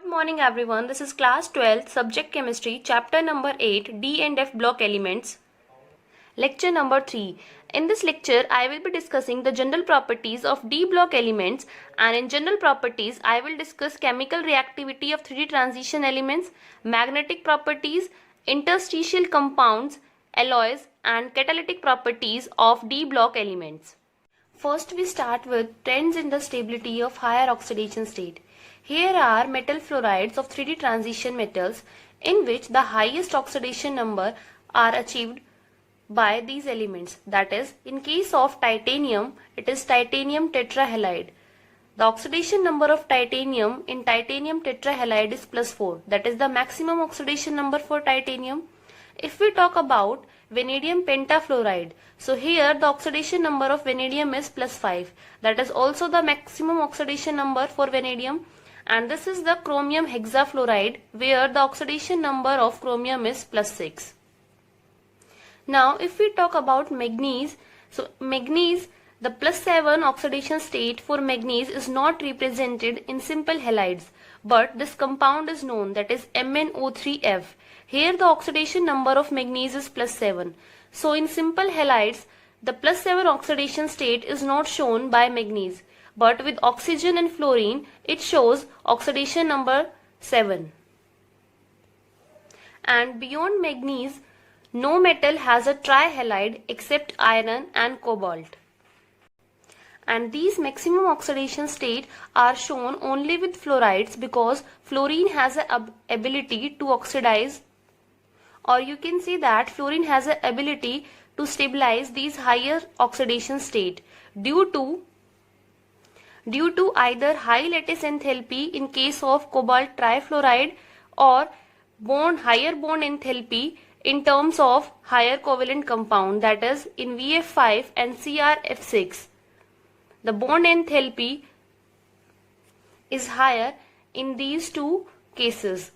morning everyone, this is class 12, subject chemistry, chapter number 8, D and F block elements, lecture number 3. In this lecture, I will be discussing the general properties of D block elements, and in general properties, I will discuss chemical reactivity of 3D transition elements, magnetic properties, interstitial compounds, alloys and catalytic properties of D block elements. First, we start with trends in the stability of higher oxidation state. Here are metal fluorides of 3D transition metals in which the highest oxidation number are achieved by these elements. That is, in case of titanium, it is titanium tetrahalide. The oxidation number of titanium in titanium tetrahalide is +4. That is the maximum oxidation number for titanium. If we talk about vanadium pentafluoride, so here the oxidation number of vanadium is +5. That is also the maximum oxidation number for vanadium. And this is the chromium hexafluoride where the oxidation number of chromium is +6. Now if we talk about manganese, so manganese, the +7 oxidation state for manganese is not represented in simple halides, but this compound is known, that is MnO3F. Here the oxidation number of manganese is +7. So in simple halides, the +7 oxidation state is not shown by manganese, but with oxygen and fluorine, it shows oxidation number 7. And beyond manganese, no metal has a trihalide except iron and cobalt. And these maximum oxidation state are shown only with fluorides because fluorine has an ability to oxidize, or you can say that fluorine has an ability to stabilize these higher oxidation state due to either high lattice enthalpy in case of cobalt trifluoride or higher bond enthalpy in terms of higher covalent compound, that is in VF5 and CrF6. The bond enthalpy is higher in these two cases.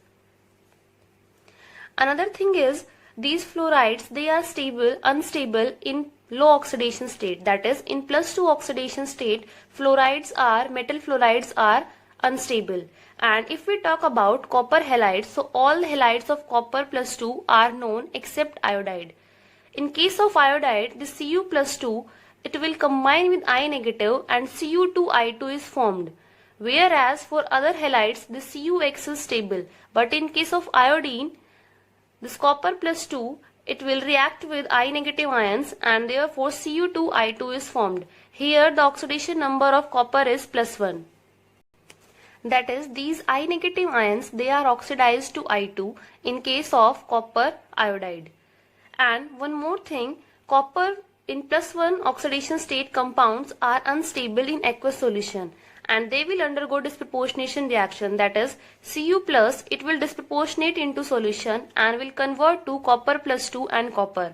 Another thing is, these fluorides, they are unstable in low oxidation state, that is in +2 oxidation state, metal fluorides are unstable. And if we talk about copper halides, so all halides of copper +2 are known except iodide. In case of iodide, the Cu +2, it will combine with I negative and Cu2I2 is formed. Whereas for other halides, the CuX is stable. But in case of iodine, this copper +2, it will react with I negative ions and therefore Cu2I2 is formed. Here the oxidation number of copper is +1. That is, these I negative ions, they are oxidized to I2 in case of copper iodide. And one more thing, copper in +1 oxidation state compounds are unstable in aqueous solution and they will undergo disproportionation reaction, that is Cu+, it will disproportionate into solution and will convert to copper +2 and copper.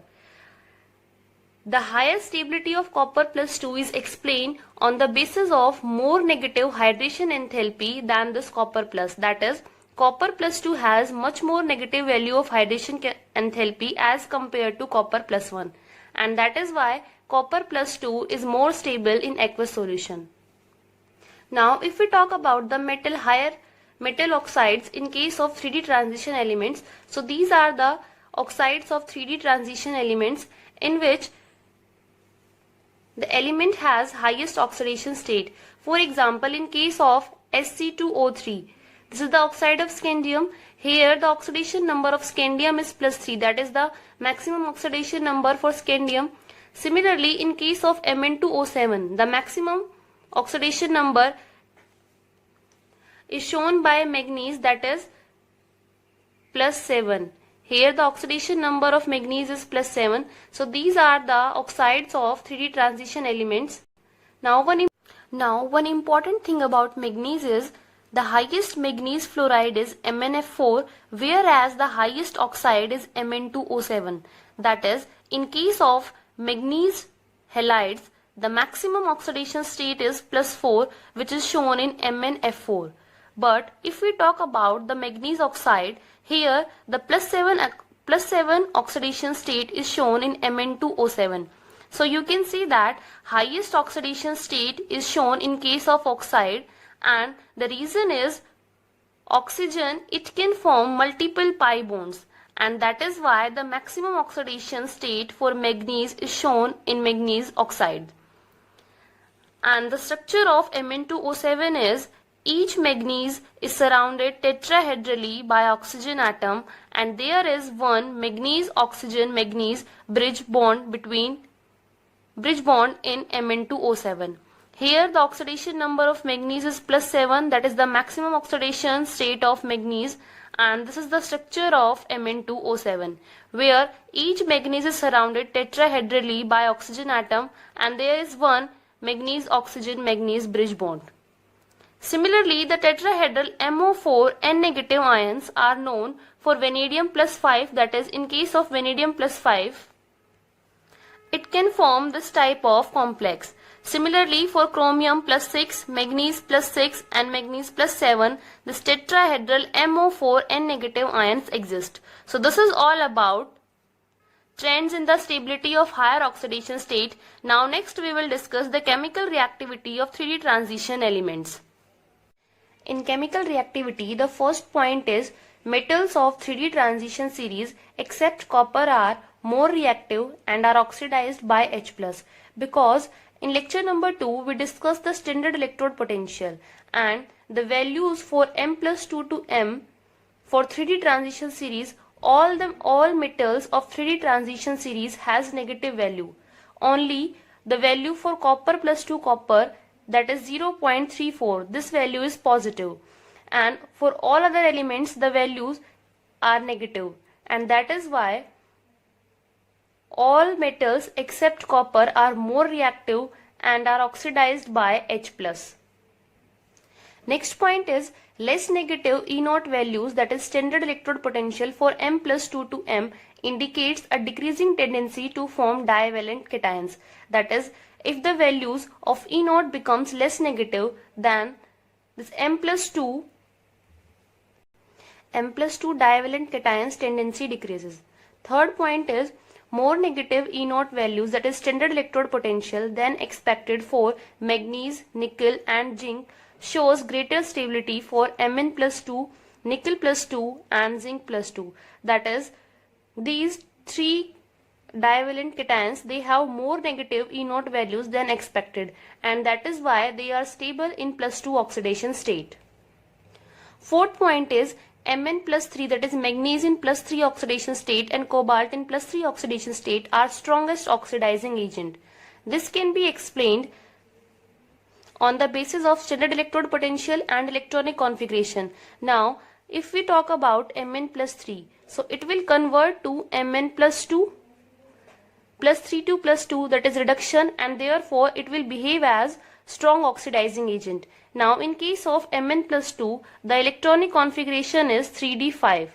The higher stability of copper +2 is explained on the basis of more negative hydration enthalpy than this copper plus, that is copper +2 has much more negative value of hydration enthalpy as compared to copper +1, and that is why copper +2 is more stable in aqueous solution. Now if we talk about the higher metal oxides in case of 3D transition elements, so these are the oxides of 3D transition elements in which the element has highest oxidation state. For example, in case of Sc2O3, this is the oxide of scandium. Here the oxidation number of scandium is +3, that is the maximum oxidation number for scandium. Similarly, in case of Mn2O7, the maximum oxidation number is shown by manganese, that is +7. Here the oxidation number of manganese is +7. So these are the oxides of 3D transition elements. Now one important thing about manganese is the highest manganese fluoride is MnF4, whereas the highest oxide is Mn2O7. That is, in case of manganese halides, the maximum oxidation state is +4, which is shown in MnF4. But if we talk about the manganese oxide, here the +7 oxidation state is shown in Mn2O7. So you can see that highest oxidation state is shown in case of oxide, and the reason is oxygen, it can form multiple pi bonds, and that is why the maximum oxidation state for manganese is shown in manganese oxide. And the structure of Mn2O7 is each manganese is surrounded tetrahedrally by oxygen atom, and there is one manganese oxygen manganese bridge bond in Mn2O7. Here the oxidation number of manganese is +7, that is the maximum oxidation state of manganese, and this is the structure of Mn2O7, where each manganese is surrounded tetrahedrally by oxygen atom, and there is one manganese oxygen manganese bridge bond. Similarly, the tetrahedral MO4 N negative ions are known for vanadium +5, that is in case of vanadium +5 it can form this type of complex. Similarly, for chromium +6, manganese +6 and manganese +7, this tetrahedral MO4 N negative ions exist. So this is all about trends in the stability of higher oxidation state. Now next we will discuss the chemical reactivity of 3D transition elements. In chemical reactivity, the first point is metals of 3D transition series except copper are more reactive and are oxidized by H+, because in lecture number 2 we discussed the standard electrode potential and the values for M+2 to M for 3D transition series. All metals of 3D transition series has negative value. Only the value for copper +2 copper, that is 0.34, this value is positive, and for all other elements the values are negative, and that is why all metals except copper are more reactive and are oxidized by H+. Next point is less negative E0 values, that is standard electrode potential for M+2 to M indicates a decreasing tendency to form divalent cations. That is, if the values of E0 becomes less negative, then this M+2 divalent cations tendency decreases. Third point is more negative E0 values, that is standard electrode potential, than expected for manganese, nickel and zinc shows greater stability for Mn+2, nickel +2 and zinc +2. That is, these three divalent cations, they have more negative E0 values than expected, and that is why they are stable in +2 oxidation state. Fourth point is Mn+3, that is magnesium in +3 oxidation state and cobalt in +3 oxidation state are strongest oxidizing agent. This can be explained on the basis of standard electrode potential and electronic configuration. Now, if we talk about Mn+3, so it will convert to Mn+2 +3 to +2, that is reduction, and therefore it will behave as strong oxidizing agent. Now in case of Mn+2, the electronic configuration is 3d5,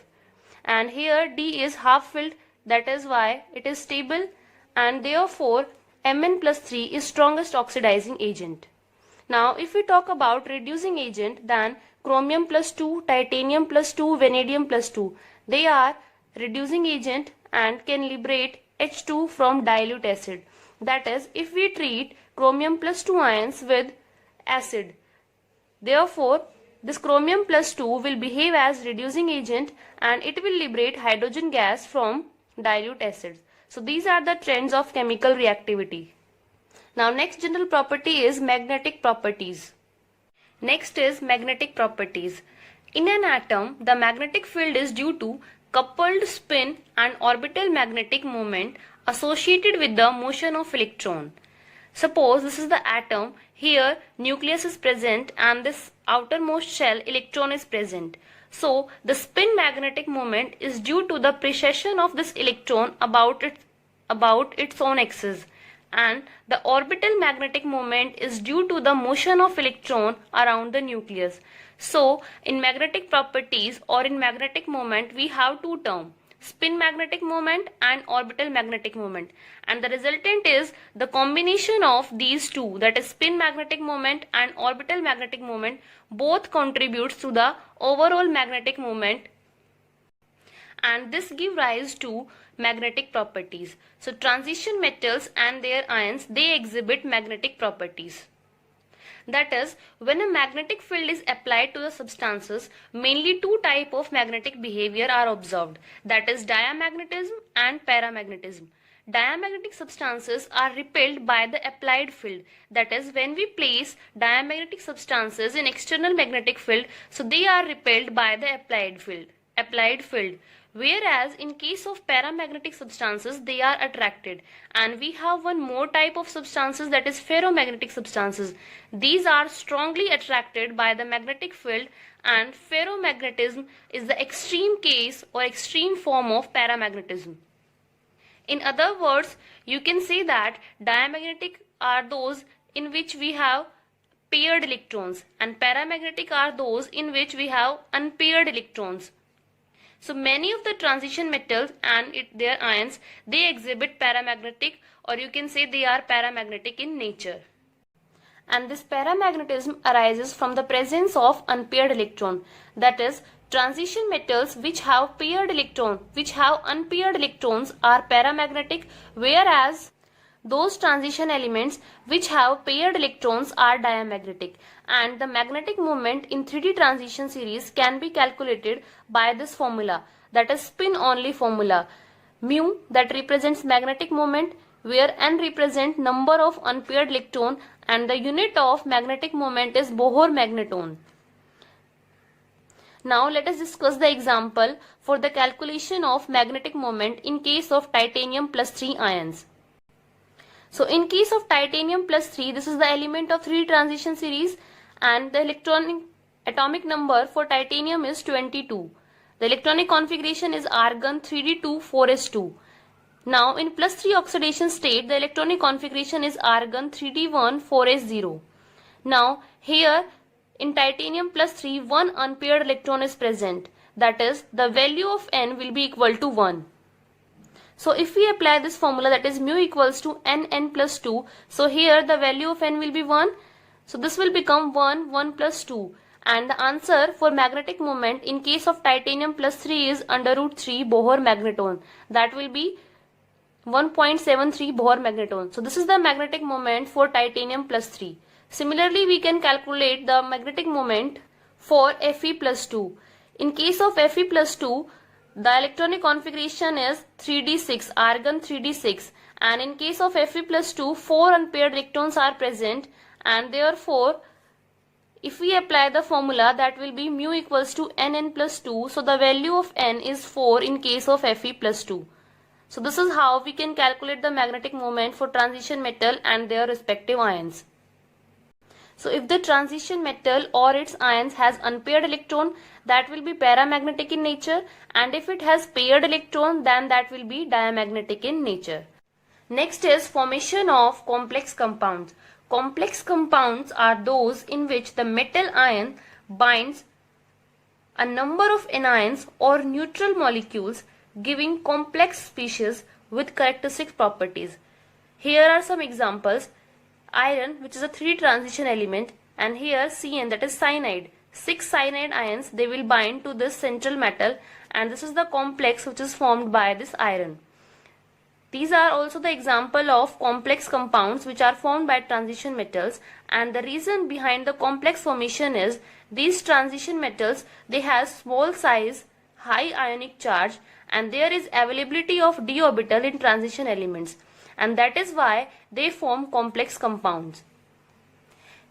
and here D is half filled, that is why it is stable, and therefore Mn+3 is strongest oxidizing agent. Now if we talk about reducing agent, then chromium +2, titanium +2, vanadium +2, they are reducing agent and can liberate H2 from dilute acid. That is, if we treat chromium +2 ions with acid, therefore this chromium +2 will behave as reducing agent and it will liberate hydrogen gas from dilute acids. So these are the trends of chemical reactivity. Now next general property is magnetic properties. Next is magnetic properties. In an atom, the magnetic field is due to coupled spin and orbital magnetic moment associated with the motion of electron. Suppose this is the atom, here nucleus is present and this outermost shell electron is present. So the spin magnetic moment is due to the precession of this electron about its own axis, and the orbital magnetic moment is due to the motion of electron around the nucleus. So in magnetic properties or in magnetic moment we have two terms, spin magnetic moment and orbital magnetic moment, and the resultant is the combination of these two, that is spin magnetic moment and orbital magnetic moment, both contributes to the overall magnetic moment, and this give rise to magnetic properties. So transition metals and their ions, they exhibit magnetic properties. That is, when a magnetic field is applied to the substances, mainly two types of magnetic behavior are observed, that is diamagnetism and paramagnetism. Diamagnetic substances are repelled by the applied field. That is, when we place diamagnetic substances in external magnetic field, so they are repelled by the applied field. Whereas in case of paramagnetic substances, they are attracted. And we have one more type of substances, that is ferromagnetic substances. These are strongly attracted by the magnetic field, and ferromagnetism is the extreme case or extreme form of paramagnetism. In other words, you can say that diamagnetic are those in which we have paired electrons, and paramagnetic are those in which we have unpaired electrons. So many of the transition metals and their ions, they exhibit paramagnetic, or you can say they are paramagnetic in nature. And this paramagnetism arises from the presence of unpaired electron. That is, transition metals which have unpaired electrons are paramagnetic, whereas those transition elements which have paired electrons are diamagnetic. And the magnetic moment in 3D transition series can be calculated by this formula, that is spin only formula. Mu, that represents magnetic moment, where n represents number of unpaired electron, and the unit of magnetic moment is Bohr magneton. Now let us discuss the example for the calculation of magnetic moment in case of titanium plus 3 ions. So in case of titanium plus 3, this is the element of 3D transition series, and the atomic number for titanium is 22. The electronic configuration is argon 3d2 4s2. Now in plus 3 oxidation state, the electronic configuration is argon 3d1 4s0. Now here in titanium plus 3, one unpaired electron is present. That is, the value of n will be equal to 1. So if we apply this formula, that is mu equals to n plus 2, so here the value of n will be 1. So this will become 1 plus 2. And the answer for magnetic moment in case of titanium plus 3 is under root 3 Bohr magneton. That will be 1.73 Bohr magneton. So this is the magnetic moment for titanium plus 3. Similarly, we can calculate the magnetic moment for Fe plus 2. In case of Fe plus 2, the electronic configuration is 3d6, argon 3d6, and in case of Fe plus 2, 4 unpaired electrons are present, and therefore if we apply the formula, that will be mu equals to n plus 2, so the value of n is 4 in case of Fe plus 2. So this is how we can calculate the magnetic moment for transition metal and their respective ions. So if the transition metal or its ions has unpaired electron, that will be paramagnetic in nature, and if it has paired electron, then that will be diamagnetic in nature. Next is formation of complex compounds. Complex compounds are those in which the metal ion binds a number of anions or neutral molecules, giving complex species with characteristic properties. Here are some examples. Iron, which is a 3D transition element, and here Cn, that is cyanide. 6 cyanide ions, they will bind to this central metal, and this is the complex which is formed by this iron. These are also the example of complex compounds which are formed by transition metals, and the reason behind the complex formation is these transition metals, they have small size, high ionic charge, and there is availability of d orbital in transition elements, and that is why they form complex compounds.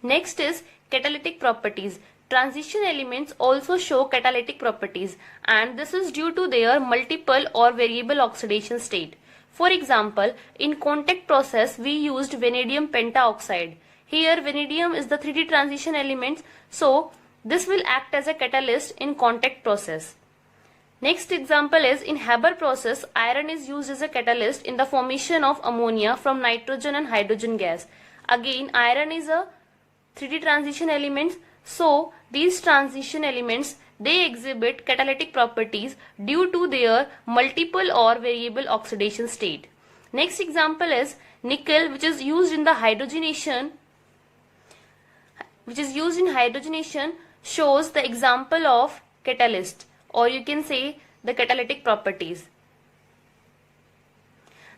Next is catalytic properties. Transition elements also show catalytic properties, and this is due to their multiple or variable oxidation state. For example, in contact process we used vanadium pentaoxide. Here vanadium is the 3D transition element, so this will act as a catalyst in contact process. Next example is in Haber process, iron is used as a catalyst in the formation of ammonia from nitrogen and hydrogen gas. Again, iron is a 3D transition element, so these transition elements, they exhibit catalytic properties due to their multiple or variable oxidation state. Next example is nickel, which is used in the hydrogenation, shows the example of catalyst, or you can say the catalytic properties.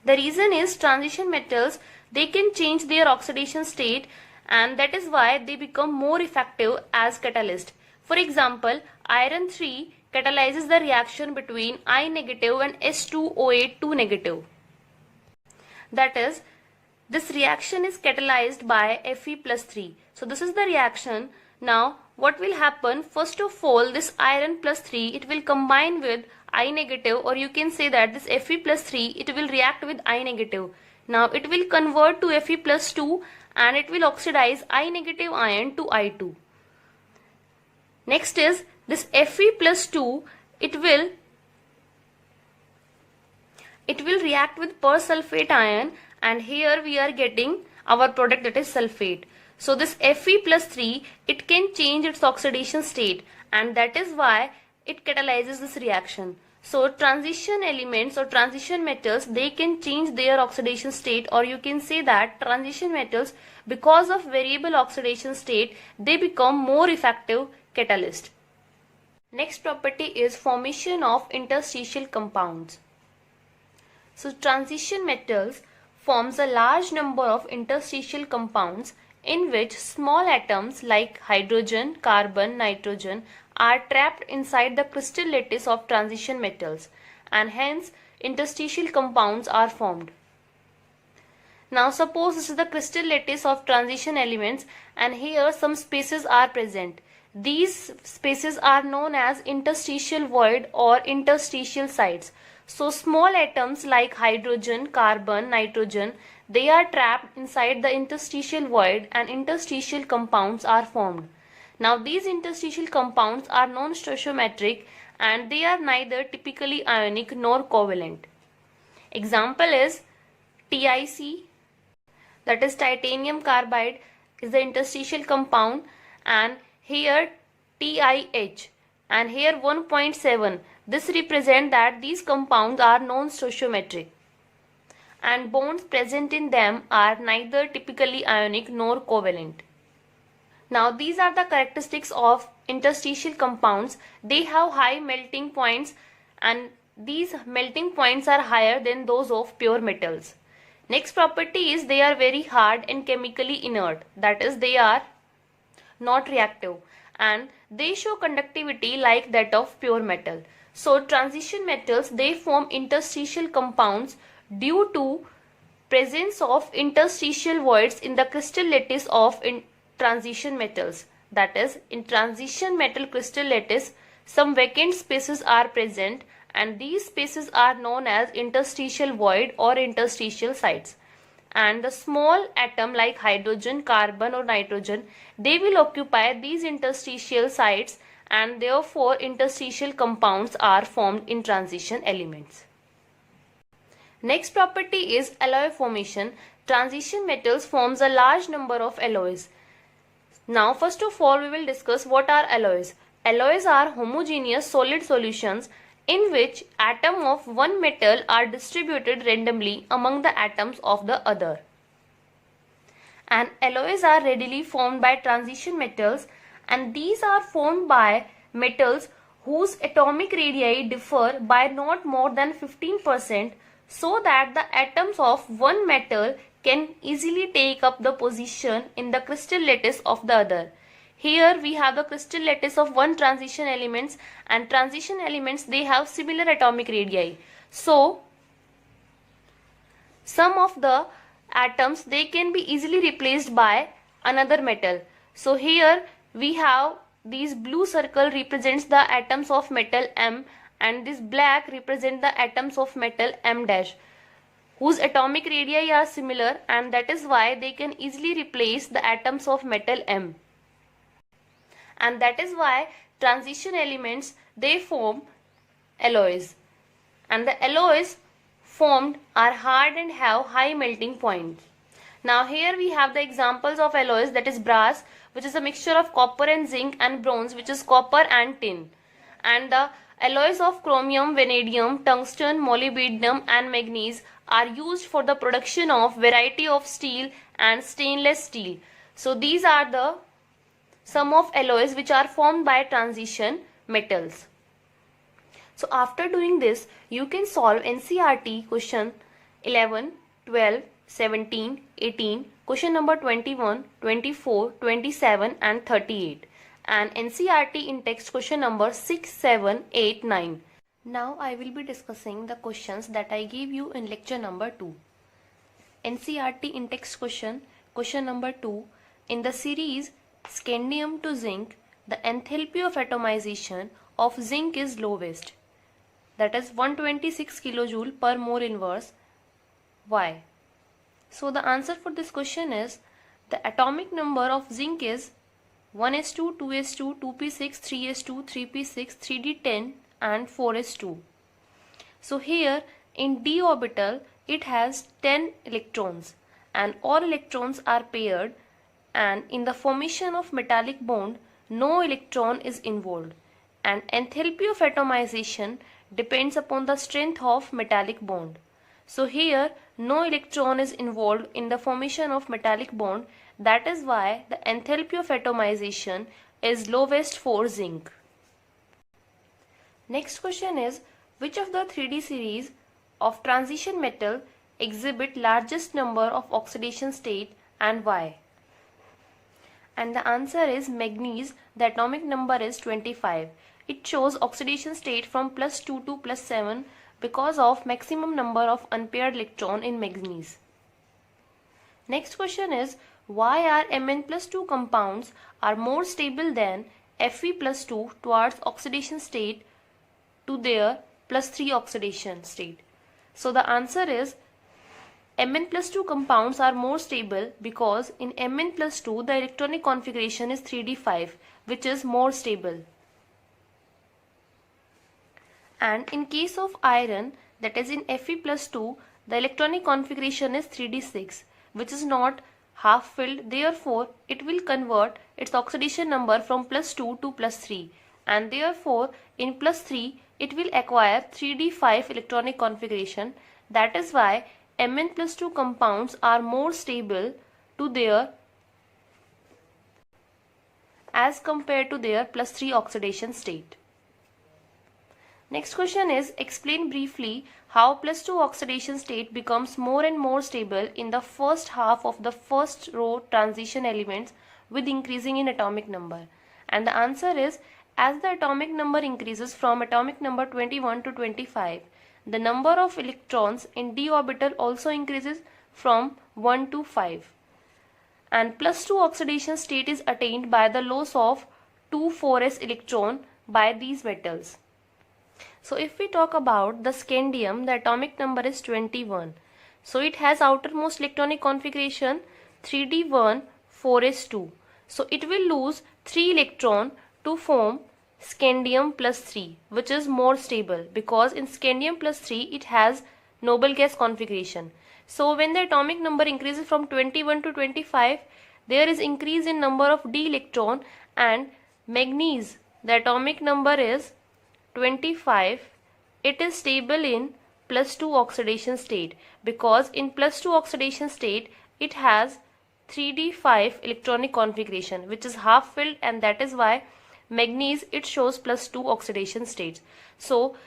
The reason is transition metals, they can change their oxidation state, and that is why they become more effective as catalyst. For example, iron 3 catalyzes the reaction between I negative and S2O8 2 negative. That is, this reaction is catalyzed by Fe plus 3. So this is the reaction. Now what will happen? First of all, this iron plus 3, it will combine with I negative, or you can say that this Fe plus 3, it will react with I negative. Now it will convert to Fe plus 2 and it will oxidize I negative ion to I2. Next is this Fe plus 2, it will react with persulfate ion, and here we are getting our product, that is sulfate. So this Fe plus 3, it can change its oxidation state, and that is why it catalyzes this reaction. So transition elements or transition metals, they can change their oxidation state, or you can say that transition metals, because of variable oxidation state, they become more effective catalyst. Next property is formation of interstitial compounds. So transition metals forms a large number of interstitial compounds in which small atoms like hydrogen, carbon, nitrogen are trapped inside the crystal lattice of transition metals, and hence interstitial compounds are formed. Now suppose this is the crystal lattice of transition elements, and here some spaces are present. These spaces are known as interstitial void or interstitial sites. So small atoms like hydrogen, carbon, nitrogen, they are trapped inside the interstitial void and interstitial compounds are formed. Now these interstitial compounds are non-stoichiometric and they are neither typically ionic nor covalent. Example is TiC, that is titanium carbide, is the interstitial compound, and here TiH, and here 1.7. This represents that these compounds are non-stoichiometric and bonds present in them are neither typically ionic nor covalent. Now these are the characteristics of interstitial compounds. They have high melting points, and these melting points are higher than those of pure metals. Next property is they are very hard and chemically inert, that is they are not reactive, and they show conductivity like that of pure metal. So transition metals, they form interstitial compounds due to presence of interstitial voids in the crystal lattice of transition metals. That is, in transition metal crystal lattice, some vacant spaces are present, and these spaces are known as interstitial void or interstitial sites. And the small atom like hydrogen, carbon or nitrogen, they will occupy these interstitial sites, and therefore interstitial compounds are formed in transition elements. Next property is alloy formation. Transition metals forms a large number of alloys. Now first of all we will discuss what are alloys. Alloys are homogeneous solid solutions in which atoms of one metal are distributed randomly among the atoms of the other. And alloys are readily formed by transition metals, and these are formed by metals whose atomic radii differ by not more than 15%, so that the atoms of one metal can easily take up the position in the crystal lattice of the other. Here we have the crystal lattice of one transition elements, and transition elements, they have similar atomic radii. So some of the atoms, they can be easily replaced by another metal. So here we have these blue circle represents the atoms of metal M, and this black represent the atoms of metal M dash, whose atomic radii are similar, and that is why they can easily replace the atoms of metal M. And that is why transition elements, they form alloys, and the alloys formed are hard and have high melting point. Now here we have the examples of alloys, that is brass, which is a mixture of copper and zinc, and bronze, which is copper and tin. And the alloys of chromium, vanadium, tungsten, molybdenum and manganese are used for the production of variety of steel and stainless steel. So these are the some of alloys which are formed by transition metals. So after doing this, you can solve NCERT question 11, 12, 17, 18, question number 21, 24, 27 and 38, and NCERT in text question number 6, 7, 8, 9. Now I will be discussing the questions that I gave you in lecture number 2. NCERT in text question number 2, in the series scandium to zinc, the enthalpy of atomization of zinc is lowest, that is 126 kilojoule per mole inverse. Why? So the answer for this question is the atomic number of zinc is 1s2, 2s2, 2p6, 3s2, 3p6, 3d10 and 4s2. So here in d orbital it has 10 electrons and all electrons are paired, and in the formation of metallic bond no electron is involved, and enthalpy of atomization depends upon the strength of metallic bond. So here no electron is involved in the formation of metallic bond, that is why the enthalpy of atomization is lowest for zinc. Next question is, which of the 3D series of transition metal exhibit largest number of oxidation state and why? And the answer is manganese. The atomic number is 25. It shows oxidation state from +2 to +7 because of maximum number of unpaired electron in manganese. Next question is, why are Mn+2 compounds are more stable than Fe+2 towards oxidation state to their +3 oxidation state? So the answer is Mn+2 compounds are more stable because in Mn+2 the electronic configuration is 3d5, which is more stable. And in case of iron, that is in Fe+2, the electronic configuration is 3d6, which is not half filled, therefore it will convert its oxidation number from +2 to +3, and therefore in +3 it will acquire 3d5 electronic configuration. That is why Mn+2 compounds are more stable to their as compared to their +3 oxidation state. Next question is, explain briefly how +2 oxidation state becomes more and more stable in the first half of the first row transition elements with increasing in atomic number. And the answer is, as the atomic number increases from atomic number 21 to 25, the number of electrons in d orbital also increases from 1 to 5. And +2 oxidation state is attained by the loss of 2 4s electron by these metals. So if we talk about the scandium, the atomic number is 21. So it has outermost electronic configuration 3d1 4s2. So it will lose 3 electron to form scandium +3, which is more stable because in scandium +3 it has noble gas configuration. So when the atomic number increases from 21 to 25, there is increase in number of d electron, and manganese, the atomic number is 25. It is stable in +2 oxidation state because in +2 oxidation state it has 3d5 electronic configuration, which is half filled, and that is why manganese it shows +2 oxidation states. So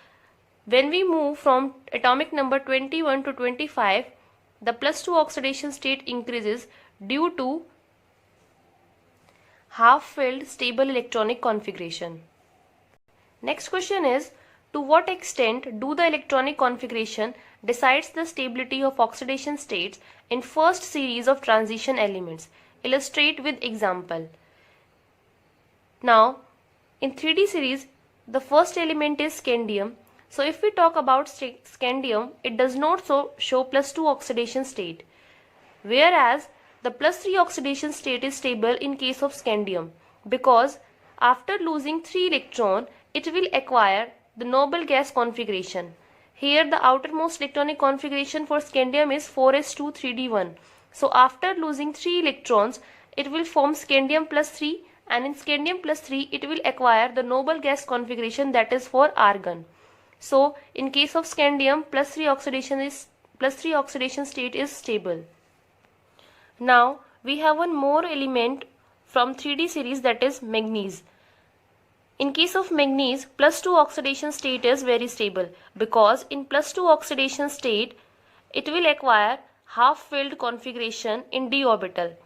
when we move from atomic number 21 to 25, the +2 oxidation state increases due to half filled stable electronic configuration. Next question is, to what extent do the electronic configuration decides the stability of oxidation states in first series of transition elements? Illustrate with example. Now in 3D series, the first element is scandium. So if we talk about scandium, it does not show +2 oxidation state, whereas the +3 oxidation state is stable in case of scandium because after losing 3 electron it will acquire the noble gas configuration. Here the outermost electronic configuration for scandium is 4s2 3d1. So after losing 3 electrons it will form scandium +3, and in scandium +3 it will acquire the noble gas configuration, that is for argon. So in case of scandium, +3 oxidation state is stable. Now we have one more element from 3D series, that is manganese. In case of manganese, +2 oxidation state is very stable because in +2 oxidation state it will acquire half-filled configuration in d orbital.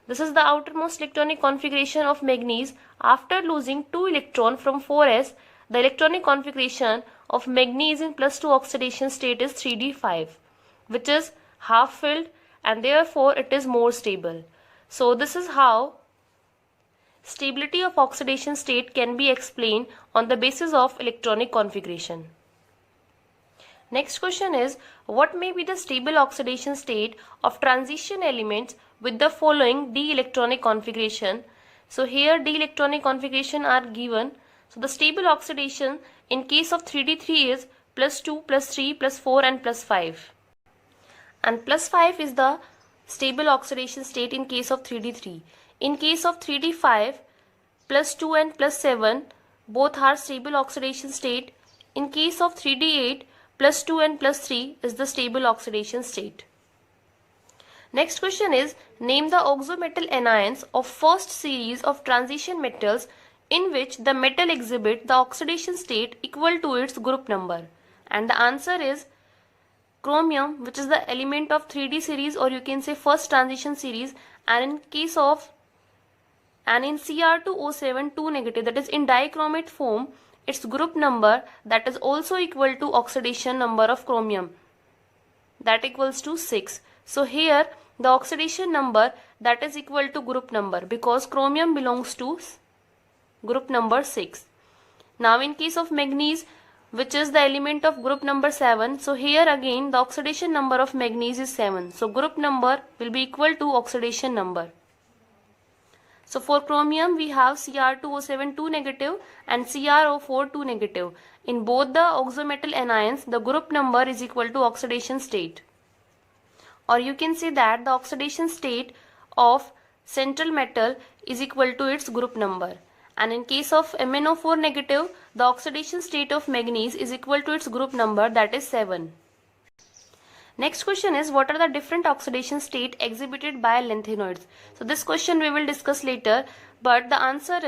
This is the outermost electronic configuration of manganese. After losing 2 electrons from 4s, the electronic configuration of manganese in +2 oxidation state is 3d5, which is half-filled, and therefore it is more stable. So this is how stability of oxidation state can be explained on the basis of electronic configuration. Next question is, what may be the stable oxidation state of transition elements with the following d electronic configuration? So here d electronic configuration are given. So the stable oxidation in case of 3d3 is +2, +3, +4 and +5. And +5 is the stable oxidation state in case of 3d3. In case of 3d5, +2 and +7 both are stable oxidation state. In case of 3d8, +2 and +3 is the stable oxidation state. Next question is, name the oxometal anions of first series of transition metals in which the metal exhibit the oxidation state equal to its group number. And the answer is chromium, which is the element of 3d series, or you can say first transition series, and in Cr2O7 2 negative, that is in dichromate form, its group number that is also equal to oxidation number of chromium, that equals to 6. So here the oxidation number that is equal to group number, because chromium belongs to group number 6. Now in case of manganese, which is the element of group number 7, so here again the oxidation number of manganese is 7. So group number will be equal to oxidation number. So for chromium we have Cr2O7 2 negative and CrO4 2 negative. In both the oxometal anions, the group number is equal to oxidation state. Or you can say that the oxidation state of central metal is equal to its group number. And in case of MnO4 negative, the oxidation state of manganese is equal to its group number, that is 7. Next question is, what are the different oxidation state exhibited by lanthanoids? So this question we will discuss later, but the answer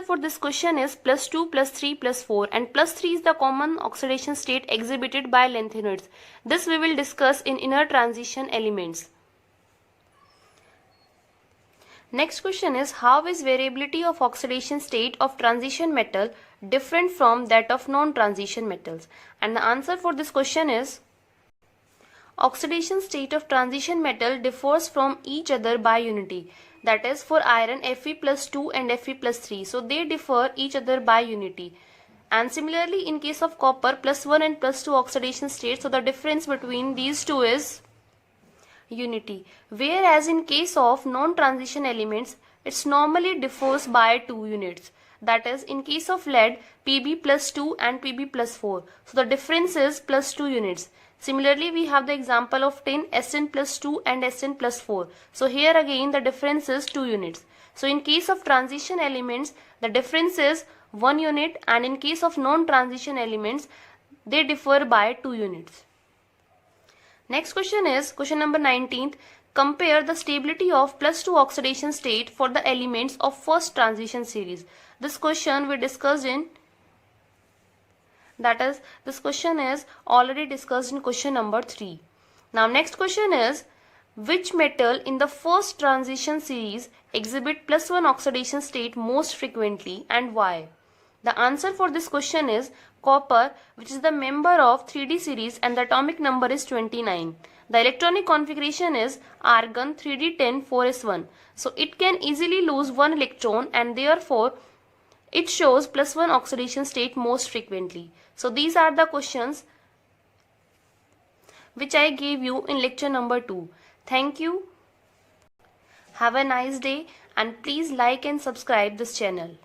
for this question is +2, +3, +4, and +3 is the common oxidation state exhibited by lanthanoids. This we will discuss in inner transition elements. Next question is, how is variability of oxidation state of transition metal different from that of non-transition metals? And the answer for this question is, oxidation state of transition metal differs from each other by unity. That is, for iron, Fe+2 and Fe+3. So they differ each other by unity. And similarly in case of copper, +1 and +2 oxidation state, so the difference between these two is unity. Whereas in case of non-transition elements, it normally differs by 2 units. That is, in case of lead, Pb+2 and Pb+4. So the difference is +2 units. Similarly, we have the example of tin, Sn+2 and Sn+4. So here again the difference is 2 units. So in case of transition elements, the difference is 1 unit, and in case of non-transition elements, they differ by 2 units. Next question is question number 19. Compare the stability of +2 oxidation state for the elements of first transition series. This question we discussed in, that is, this question is already discussed in question number 3. Now next question is, which metal in the first transition series exhibit +1 oxidation state most frequently and why? The answer for this question is copper, which is the member of 3d series and the atomic number is 29. The electronic configuration is argon 3d10 4s1. So it can easily lose 1 electron and therefore it shows +1 oxidation state most frequently. So these are the questions which I gave you in lecture number 2. Thank you. Have a nice day and please like and subscribe this channel.